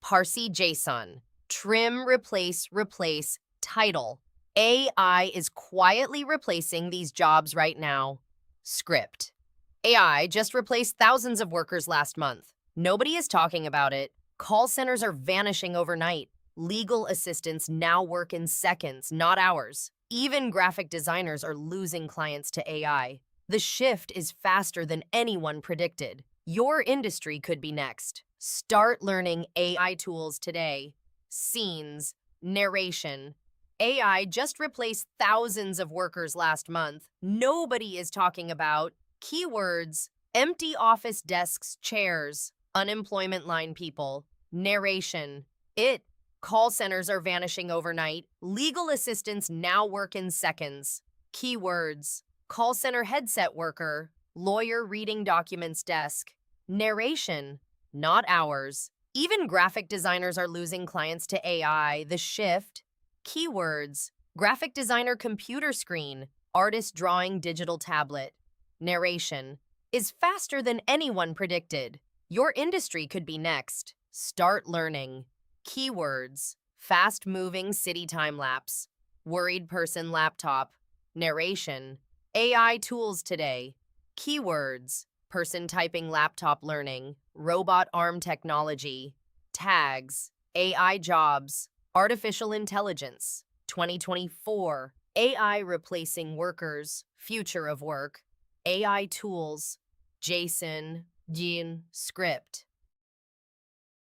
Parsi JSON. Trim, replace, title. AI is quietly replacing these jobs right now. Script. AI just replaced thousands of workers last month. Nobody is talking about it. Call centers are vanishing overnight. Legal assistants now work in seconds, not hours. Even graphic designers are losing clients to AI. The shift is faster than anyone predicted. Your industry could be next. Start learning AI tools today. Scenes, narration. AI just replaced thousands of workers last month. Nobody is talking about keywords, empty office desks, chairs, unemployment line people, narration. Call centers are vanishing overnight. Legal assistants now work in seconds. Keywords, call center headset worker, lawyer reading documents desk. Narration, not hours. Even graphic designers are losing clients to AI. The shift. Keywords, graphic designer computer screen, artist drawing digital tablet. Narration is faster than anyone predicted. Your industry could be next. Start learning. Keywords, fast-moving city time-lapse, worried person laptop, narration, AI tools today, keywords, person typing laptop learning, robot arm technology, tags, AI jobs, artificial intelligence, 2024, AI replacing workers, future of work, AI tools, JSON, Jin, script.